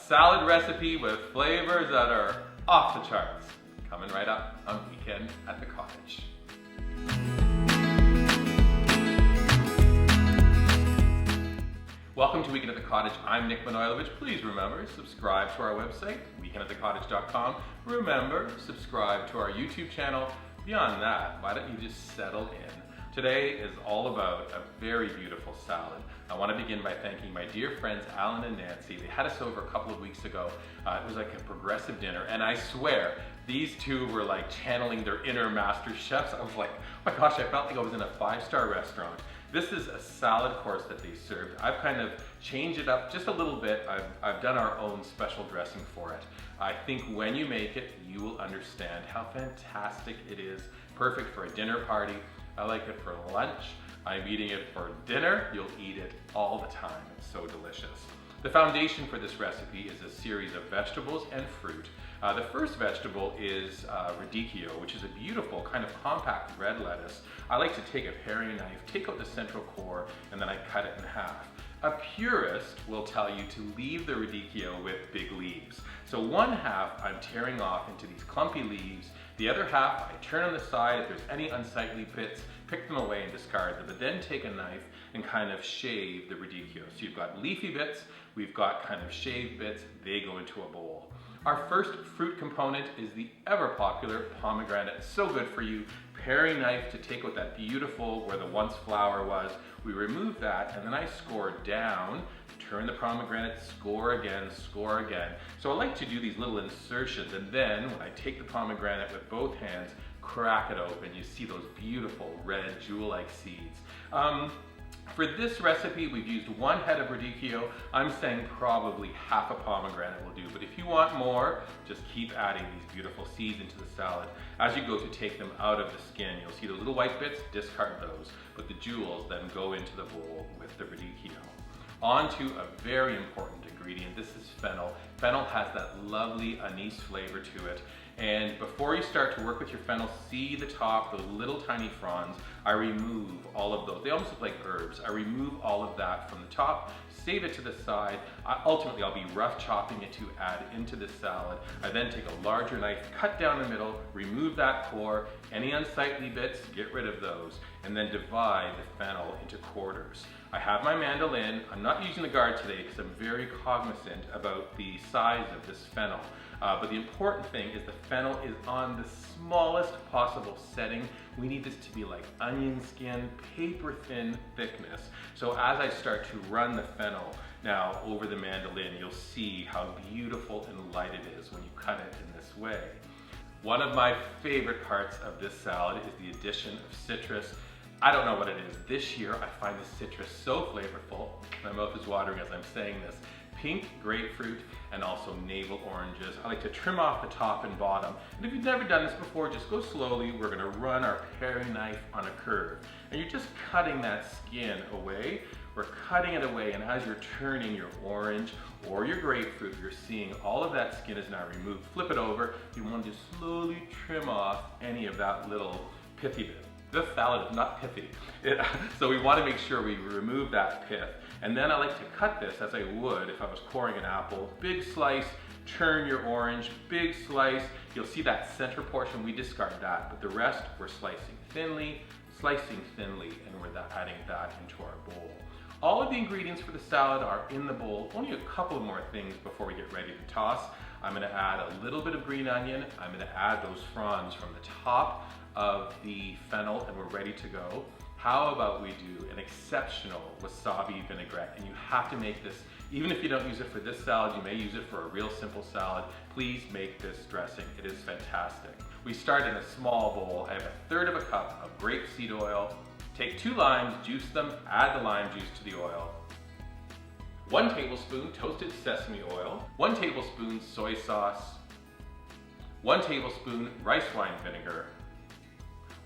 salad recipe with flavors that are off the charts. Coming right up on Weekend at the Cottage. Welcome to Weekend at the Cottage. I'm Nick Manojlovic. Please remember, subscribe to our website, weekendатthecottage.com. Remember, subscribe to our YouTube channel. Beyond that, why don't you just settle in? Today is all about a very beautiful salad. I want to begin by thanking my dear friends Allan and Nancy. They had us over a couple of weeks ago. It was like a progressive dinner, and I swear, these two were like channeling their inner master chefs. I was like, oh my gosh, I felt like I was in a five-star restaurant. This is a salad course that they served. I've kind of changed it up just a little bit. I've done our own special dressing for it. I think when you make it, you will understand how fantastic it is. Perfect for a dinner party. I like it for lunch. I'm eating it for dinner. You'll eat it all the time. It's so delicious. The foundation for this recipe is a series of vegetables and fruit. The first vegetable is radicchio, which is a beautiful kind of compact red lettuce. I like to take a paring knife, take out the central core, and then I cut it in half. A purist will tell you to leave the radicchio with big leaves. So one half I'm tearing off into these clumpy leaves. The other half I turn on the side. If there's any unsightly bits, pick them away and discard them, but then take a knife and kind of shave the radicchio. So you've got leafy bits, we've got kind of shaved bits, they go into a bowl. Our first fruit component is the ever popular pomegranate. So good for you. Paring knife to take out that beautiful, where the once flower was. We remove that, and then I score down, turn the pomegranate, score again, score again. So I like to do these little insertions, and then when I take the pomegranate with both hands, crack it open, you see those beautiful red jewel-like seeds. For this recipe, we've used one head of radicchio. I'm saying probably half a pomegranate will do, but if you want more, just keep adding these beautiful seeds into the salad. As you go to take them out of the skin, you'll see those little white bits, discard those, but the jewels then go into the bowl with the radicchio. On to a very important ingredient. This is fennel. Fennel has that lovely anise flavor to it. And before you start to work with your fennel, see the top, those little tiny fronds. I remove all of those. They almost look like herbs. I remove all of that from the top, save it to the side. Ultimately, I'll be rough chopping it to add into the salad. I then take a larger knife, cut down the middle, remove that core, any unsightly bits, get rid of those, and then divide the fennel into quarters. I have my mandolin. I'm not using the guard today because I'm very cognizant about the size of this fennel. But the important thing is the fennel is on the smallest possible setting. We need this to be like onion skin, paper thin thickness. So as I start to run the fennel now over the mandolin, you'll see how beautiful and light it is when you cut it in this way. One of my favorite parts of this salad is the addition of citrus. I don't know what it is. This year I find the citrus so flavorful. My mouth is watering as I'm saying this. Pink grapefruit and also navel oranges. I like to trim off the top and bottom. And if you've never done this before, just go slowly. We're gonna run our paring knife on a curve. And you're just cutting that skin away. We're cutting it away, and as you're turning your orange or your grapefruit, you're seeing all of that skin is now removed. Flip it over. You want to slowly trim off any of that little pithy bit. This salad is not pithy. So we want to make sure we remove that pith. And then I like to cut this as I would if I was coring an apple. Big slice, turn your orange, big slice. You'll see that center portion, we discard that, but the rest we're slicing thinly, and we're adding that into our bowl. All of the ingredients for the salad are in the bowl. Only a couple more things before we get ready to toss. I'm gonna add a little bit of green onion. I'm gonna add those fronds from the top of the fennel, and we're ready to go. How about we do an exceptional wasabi vinaigrette? And you have to make this, even if you don't use it for this salad, you may use it for a real simple salad. Please make this dressing. It is fantastic. We start in a small bowl. I have 1/3 cup of grapeseed oil. Take 2 limes, juice them, add the lime juice to the oil. 1 tablespoon toasted sesame oil, 1 tablespoon soy sauce, 1 tablespoon rice wine vinegar,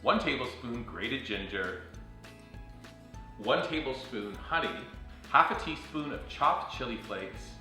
1 tablespoon grated ginger, 1 tablespoon honey, half a teaspoon of chopped chili flakes,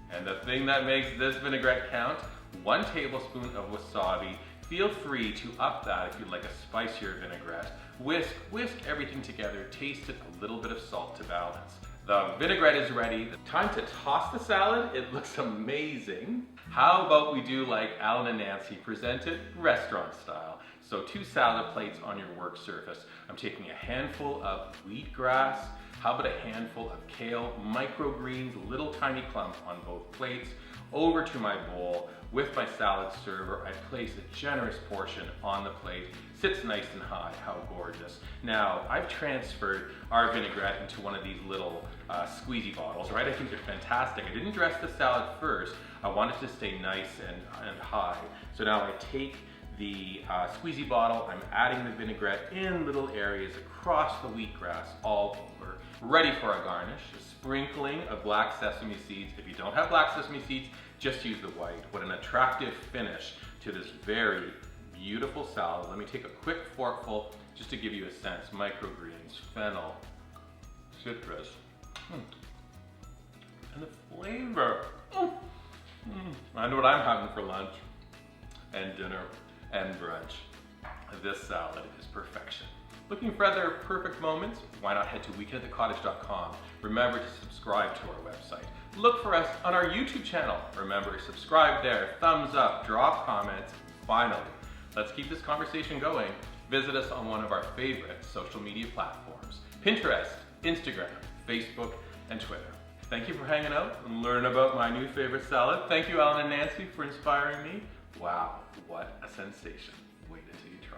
and the thing that makes this vinaigrette count, 1 tablespoon of wasabi. Feel free to up that if you'd like a spicier vinaigrette. Whisk everything together, taste it, a little bit of salt to balance. The vinaigrette is ready. Time to toss the salad. It looks amazing. How about we do like Allan and Nancy present it, restaurant style. So 2 salad plates on your work surface. I'm taking a handful of wheatgrass. How about a handful of kale, microgreens, little tiny clump on both plates. Over to my bowl. With my salad server, I place a generous portion on the plate. Sits nice and high. How gorgeous. Now, I've transferred our vinaigrette into one of these little squeezy bottles, right? I think they're fantastic. I didn't dress the salad first. I wanted to stay nice and high. So now I take the squeezy bottle, I'm adding the vinaigrette in little areas across the wheatgrass all over. Ready for a garnish. A sprinkling of black sesame seeds. If you don't have black sesame seeds, just use the white. What an attractive finish to this very beautiful salad. Let me take a quick forkful just to give you a sense. Microgreens, fennel, citrus, and the flavor. I know what I'm having for lunch and dinner and brunch. This salad is perfection. Looking for other perfect moments? Why not head to weekendatthecottage.com. Remember to subscribe to our website. Look for us on our YouTube channel. Remember, subscribe there, thumbs up, drop comments. Finally, let's keep this conversation going. Visit us on one of our favorite social media platforms: Pinterest, Instagram, Facebook, and Twitter. Thank you for hanging out and learning about my new favorite salad. Thank you, Allan and Nancy, for inspiring me. Wow, what a sensation. Wait until you try.